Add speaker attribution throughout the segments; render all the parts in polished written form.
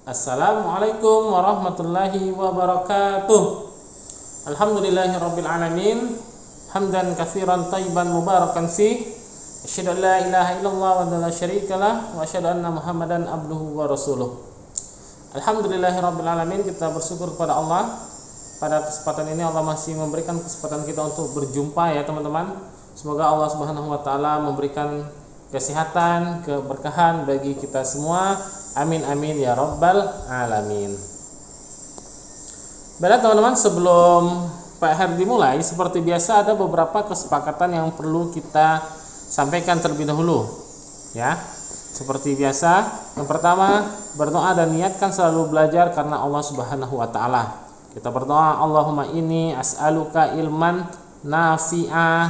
Speaker 1: Assalamualaikum warahmatullahi wabarakatuh. Alhamdulillahirabbil alamin. Hamdan katsiran thayyiban mubarakan fi. Asyhadu an la ilaha illallah wa la syarikalah wa asyhadu anna Muhammadan abduhu wa rasuluh. Alhamdulillahirabbil alamin. Kita bersyukur kepada Allah. Pada kesempatan ini Allah masih memberikan kesempatan kita untuk berjumpa ya teman-teman. Semoga Allah Subhanahu wa taala memberikan kesehatan, keberkahan bagi kita semua. Amin amin ya rabbal alamin. Baiklah teman-teman, sebelum PR dimulai, seperti biasa ada beberapa kesepakatan yang perlu kita sampaikan terlebih dahulu. Ya, seperti biasa, yang pertama berdoa dan niatkan selalu belajar karena Allah Subhanahu wa taala. Kita berdoa, Allahumma inni as'aluka ilman nafi'ah.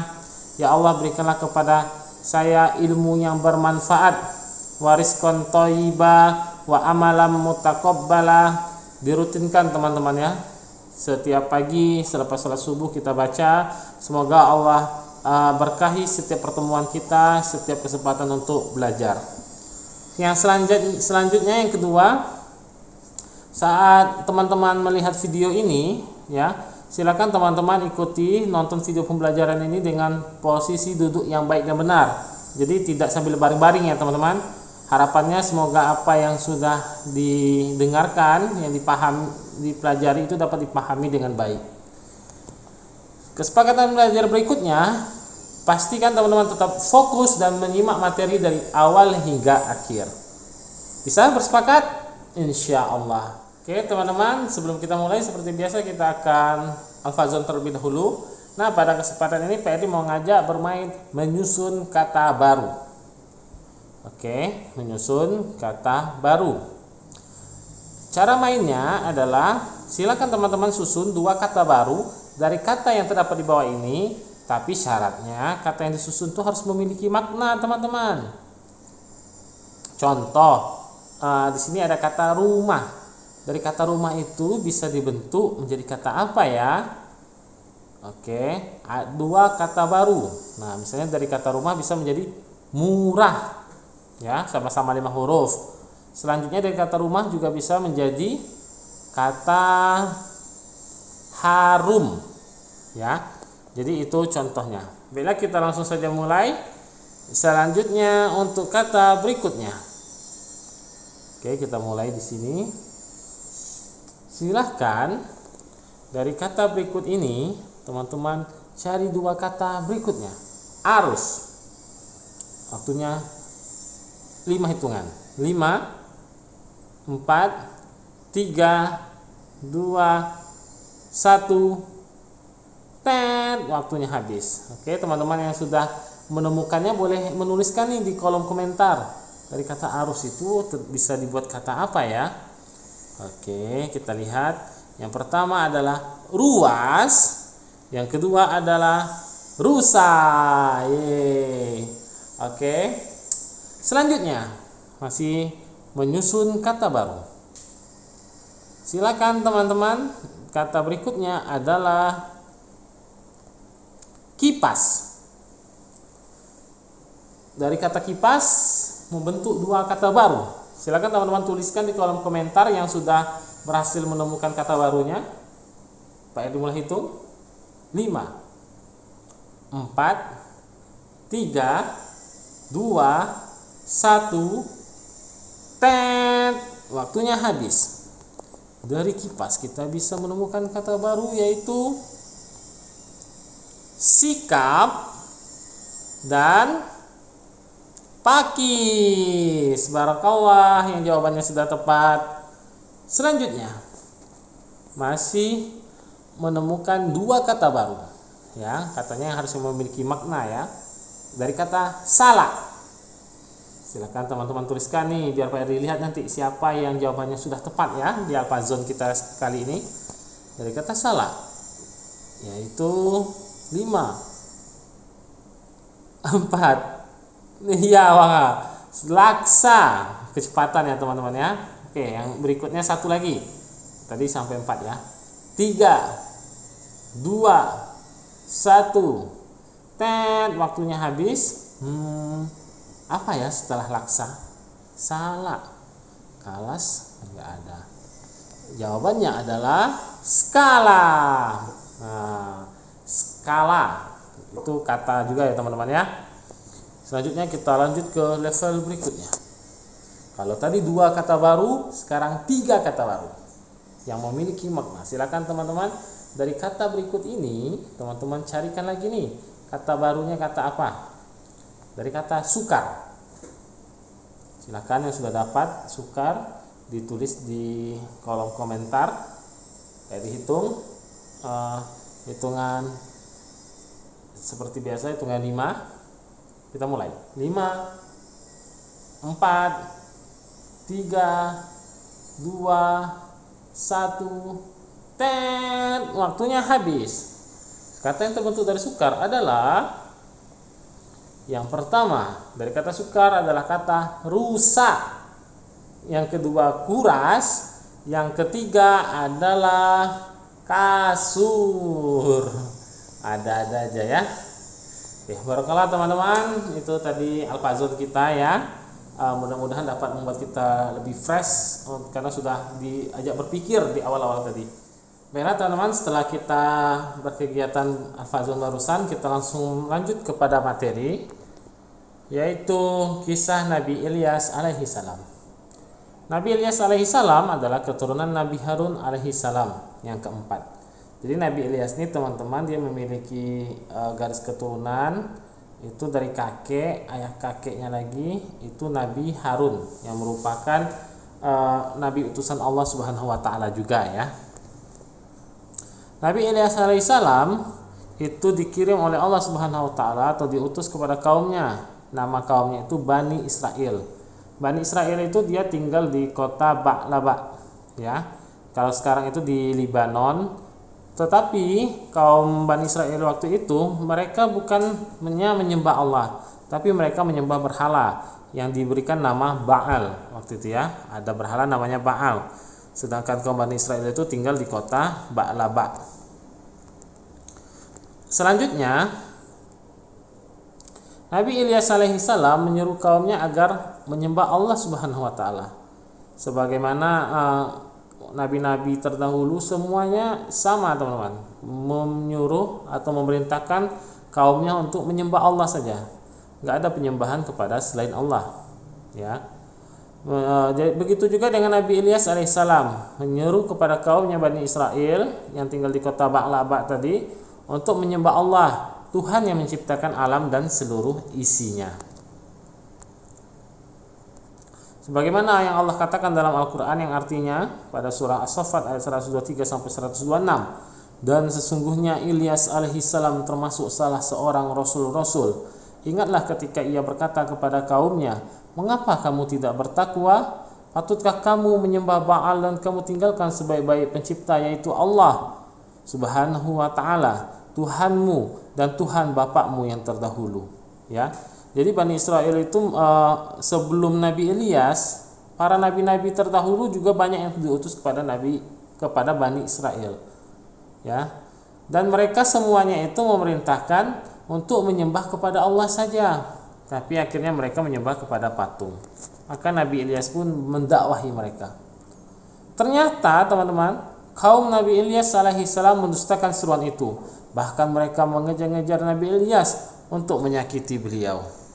Speaker 1: Ya Allah, berikanlah kepada saya ilmu yang bermanfaat, warizqan thayyiba wa amalan mutaqabbala. Dirutinkan teman-teman ya. Setiap pagi selepas salat subuh kita baca. Semoga Allah berkahi setiap pertemuan kita, setiap kesempatan untuk belajar. Yang selanjutnya yang kedua, saat teman-teman melihat video ini ya, silakan teman-teman ikuti nonton video pembelajaran ini dengan posisi duduk yang baik dan benar. Jadi tidak sambil baring-baring ya teman-teman. Harapannya semoga apa yang sudah didengarkan, yang dipelajari itu dapat dipahami dengan baik. Kesepakatan belajar berikutnya, pastikan teman-teman tetap fokus dan menyimak materi dari awal hingga akhir. Bisa bersepakat? Insya Allah. Oke teman-teman, sebelum kita mulai seperti biasa kita akan al-fazon terlebih dahulu. Nah, pada kesempatan ini Pak Edi mau ngajak bermain menyusun kata baru. Oke, menyusun kata baru. Cara mainnya adalah silakan teman-teman susun dua kata baru dari kata yang terdapat di bawah ini, tapi syaratnya kata yang disusun itu harus memiliki makna teman-teman. Contoh, di sini ada kata rumah. Dari kata rumah itu bisa dibentuk menjadi kata apa ya? Oke, dua kata baru. Nah, misalnya dari kata rumah bisa menjadi murah. Ya, sama-sama 5 huruf. Selanjutnya dari kata rumah juga bisa menjadi kata harum. Ya. Jadi itu contohnya. Baiklah, kita langsung saja mulai. Selanjutnya untuk kata berikutnya. Oke, kita mulai di sini. Silahkan dari kata berikut ini teman-teman cari dua kata berikutnya. Arus. Waktunya 5 hitungan. 5 4 3 2 1. Waktunya habis. Oke, teman-teman yang sudah menemukannya boleh menuliskan nih di kolom komentar. Dari kata arus itu bisa dibuat kata apa ya? Oke, kita lihat. Yang pertama adalah ruas. Yang kedua adalah rusa. Yeay. Oke. Selanjutnya masih menyusun kata baru. Silakan teman-teman, kata berikutnya adalah kipas. Dari kata kipas membentuk dua kata baru. Silakan teman-teman tuliskan di kolom komentar yang sudah berhasil menemukan kata barunya. Pak Edi mulai hitung. 5 4 3 2 1. Waktunya habis. Dari kipas kita bisa menemukan kata baru yaitu sikap dan pakis. Barakallah, yang jawabannya sudah tepat. Selanjutnya masih menemukan dua kata baru. Ya, katanya yang harus memiliki makna ya. Dari kata salah. Silakan teman-teman tuliskan nih biar Pak Eri lihat nanti siapa yang jawabannya sudah tepat ya di al-fazon kita kali ini. Dari kata salah yaitu 5 4. Iya, wah. Laksa. Kecepatan ya teman-teman ya. Oke, yang berikutnya satu lagi. Tadi sampai 4 ya. 3 2 1. Waktunya habis. Apa ya setelah laksa? Salak, kalas, Enggak ada. Jawabannya adalah skala. Nah, skala itu kata juga ya teman-teman ya. Selanjutnya kita lanjut ke level berikutnya. Kalau tadi 2 kata baru, sekarang 3 kata baru yang memiliki makna. Silakan teman-teman dari kata berikut ini teman-teman carikan lagi nih kata barunya kata apa. Dari kata sukar. Silakan yang sudah dapat sukar ditulis di kolom komentar. Dihitung hitungan seperti biasa, hitungan 5. Kita mulai. 5 4 3 2 1 tet, waktunya habis. Kata yang terbentuk dari sukar adalah yang pertama dari kata sukar adalah kata rusak, yang kedua kuras, yang ketiga adalah kasur. Ada-ada aja ya. Oke, barokallah teman-teman, itu tadi al-fazul kita ya. Mudah-mudahan dapat membuat kita lebih fresh karena sudah diajak berpikir di awal-awal tadi. Baiklah teman-teman, setelah kita berkegiatan al-fazul barusan, kita langsung lanjut kepada materi, yaitu kisah Nabi Ilyas alaihi salam. Nabi Ilyas alaihi salam adalah keturunan Nabi Harun alaihi salam yang keempat. Jadi Nabi Ilyas ini teman-teman dia memiliki garis keturunan itu dari kakek, ayah kakeknya lagi itu Nabi Harun yang merupakan Nabi utusan Allah Subhanahu wa taala juga ya. Nabi Ilyas alaihissalam itu dikirim oleh Allah Subhanahu wa taala atau diutus kepada kaumnya. Nama kaumnya itu Bani Israel. Bani Israel itu dia tinggal di kota Ba'laba ya. Kalau sekarang itu di Libanon. Tetapi kaum Bani Israel waktu itu mereka bukan menyembah Allah, tapi mereka menyembah berhala yang diberikan nama Baal waktu itu ya. Ada berhala namanya Baal. Sedangkan kaum Bani Israel itu tinggal di kota Ba'laba. Selanjutnya Nabi Ilyas alaihissalam menyeru kaumnya agar menyembah Allah Subhanahu wa taala. Sebagaimana nabi-nabi terdahulu semuanya sama teman-teman, menyuruh atau memerintahkan kaumnya untuk menyembah Allah saja, nggak ada penyembahan kepada selain Allah ya. Begitu juga dengan Nabi Ilyas alaihissalam menyeru kepada kaumnya Bani Israel yang tinggal di kota Ba'laba tadi untuk menyembah Allah, Tuhan yang menciptakan alam dan seluruh isinya. Sebagaimana yang Allah katakan dalam Al-Quran yang artinya pada surah As-Saffat ayat 123 sampai 126, dan sesungguhnya Ilyas alaihissalam termasuk salah seorang rasul-rasul. Ingatlah ketika ia berkata kepada kaumnya, mengapa kamu tidak bertakwa? Patutkah kamu menyembah Baal dan kamu tinggalkan sebaik-baik pencipta yaitu Allah Subhanahu wa taala, Tuhanmu dan Tuhan bapakmu yang terdahulu ya. Jadi Bani Israel itu sebelum Nabi Ilyas, para nabi-nabi terdahulu juga banyak yang diutus kepada Bani Israel. Ya. Dan mereka semuanya itu memerintahkan untuk menyembah kepada Allah saja. Tapi akhirnya mereka menyembah kepada patung. Maka Nabi Ilyas pun mendakwahi mereka. Ternyata teman-teman, kaum Nabi Ilyas alaihissalam mendustakan seruan itu. Bahkan mereka mengejar-ngejar Nabi Ilyas untuk menyakiti beliau.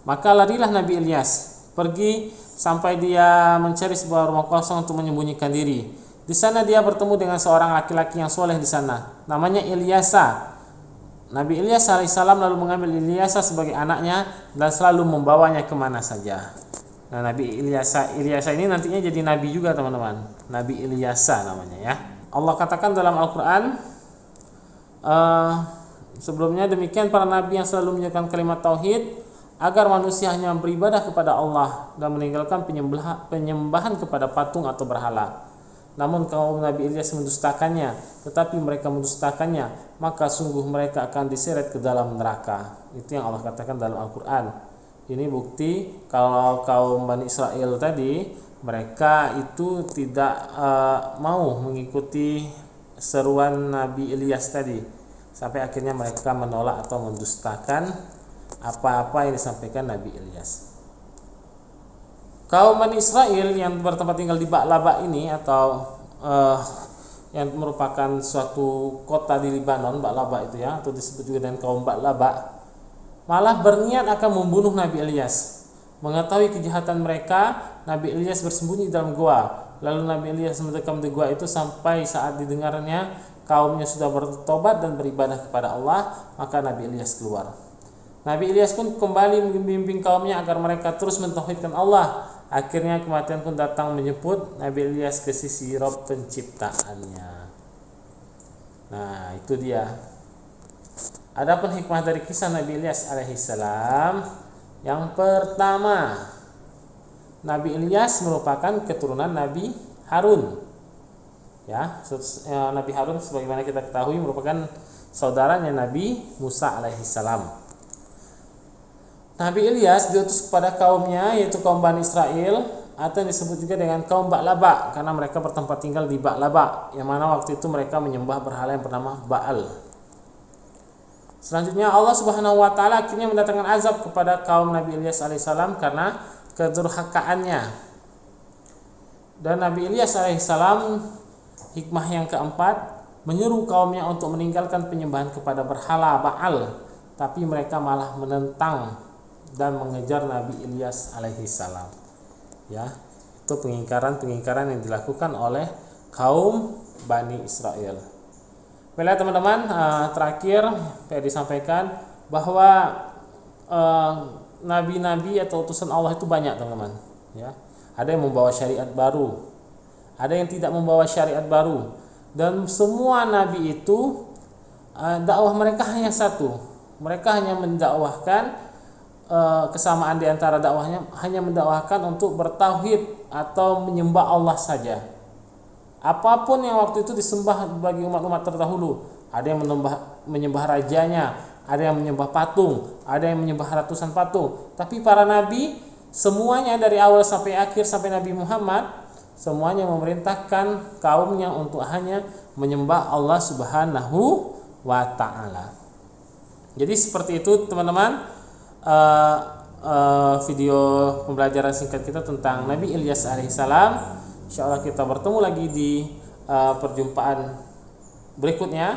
Speaker 1: Maka larilah Nabi Ilyas, pergi sampai dia mencari sebuah rumah kosong untuk menyembunyikan diri. Di sana dia bertemu dengan seorang laki-laki yang soleh di sana, namanya Ilyasa. Nabi Ilyas alaihissalam lalu mengambil Ilyasa sebagai anaknya dan selalu membawanya kemana saja. Nah, Nabi Ilyasa ini nantinya jadi nabi juga teman-teman. Nabi Ilyasa namanya ya. Allah katakan dalam Al-Quran, sebelumnya demikian para nabi yang selalu menyerukan kalimat tauhid agar manusia hanya beribadah kepada Allah dan meninggalkan penyembahan kepada patung atau berhala. Namun kaum Nabi Ilyas mendustakannya, tetapi mereka mendustakannya, maka sungguh mereka akan diseret ke dalam neraka. Itu yang Allah katakan dalam Al-Quran. Ini bukti kalau kaum Bani Israel tadi, mereka itu tidak mau mengikuti seruan Nabi Ilyas tadi, sampai akhirnya mereka menolak atau mendustakan apa-apa yang disampaikan Nabi Ilyas. Kaum Bani Israel yang bertempat tinggal di Ba'laba ini atau yang merupakan suatu kota di Libanon, Ba'laba itu ya, atau disebut juga dengan kaum Ba'laba, malah berniat akan membunuh Nabi Ilyas. Mengetahui kejahatan mereka, Nabi Ilyas bersembunyi dalam gua. Lalu Nabi Ilyas mendekam di gua itu sampai saat didengarnya kaumnya sudah bertobat dan beribadah kepada Allah, maka Nabi Ilyas keluar. Nabi Ilyas pun kembali membimbing kaumnya agar mereka terus mentauhidkan Allah. Akhirnya kematian pun datang menjemput Nabi Ilyas ke sisi Rabb penciptaannya. Nah, itu dia. Adapun hikmah dari kisah Nabi Ilyas alaihissalam, yang pertama, Nabi Ilyas merupakan keturunan Nabi Harun. Ya, Nabi Harun sebagaimana kita ketahui merupakan saudaranya Nabi Musa alaihissalam. Nabi Ilyas diutus kepada kaumnya, yaitu kaum Bani Israel, atau yang disebut juga dengan kaum Ba'laba, karena mereka bertempat tinggal di Ba'laba, yang mana waktu itu mereka menyembah berhala yang bernama Baal. Selanjutnya Allah Subhanahu wa taala akhirnya mendatangkan azab kepada kaum Nabi Ilyas alaihissalam karena kedurhakaannya. Dan Nabi Ilyas alaihissalam, hikmah yang keempat, menyuruh kaumnya untuk meninggalkan penyembahan kepada berhala Baal, tapi mereka malah menentang dan mengejar Nabi Ilyas alaihissalam. Ya, itu pengingkaran yang dilakukan oleh kaum Bani Israel. Baiklah teman-teman, terakhir saya disampaikan bahwa nabi-nabi atau utusan Allah itu banyak teman-teman. Ya, ada yang membawa syariat baru, ada yang tidak membawa syariat baru, dan semua nabi itu dakwah mereka hanya satu. Mereka hanya mendakwahkan kesamaan di antara dakwahnya, hanya mendakwahkan untuk bertauhid atau menyembah Allah saja. Apapun yang waktu itu disembah bagi umat-umat terdahulu, ada yang menyembah rajanya, ada yang menyembah patung, ada yang menyembah ratusan patung. Tapi para nabi semuanya dari awal sampai akhir, sampai Nabi Muhammad, semuanya memerintahkan kaumnya untuk hanya menyembah Allah Subhanahu wa taala. Jadi seperti itu teman-teman, video pembelajaran singkat kita tentang Nabi Ilyas alaihissalam. Insyaallah kita bertemu lagi di perjumpaan berikutnya.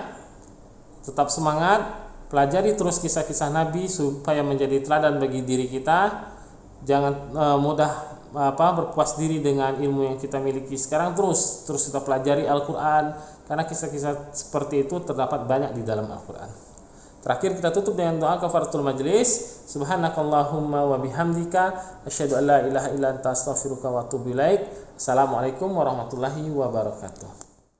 Speaker 1: Tetap semangat, pelajari terus kisah-kisah Nabi supaya menjadi teladan bagi diri kita. Jangan mudah berpuas diri dengan ilmu yang kita miliki sekarang. Terus kita pelajari Al-Quran, karena kisah-kisah seperti itu terdapat banyak di dalam Al-Quran. Terakhir kita tutup dengan doa kafaratul majlis. Subhanakallahumma wa bihamdika asyhadu an la ilaha illa anta astaghfiruka wa atubu ilaik. Assalamualaikum warahmatullahi wabarakatuh.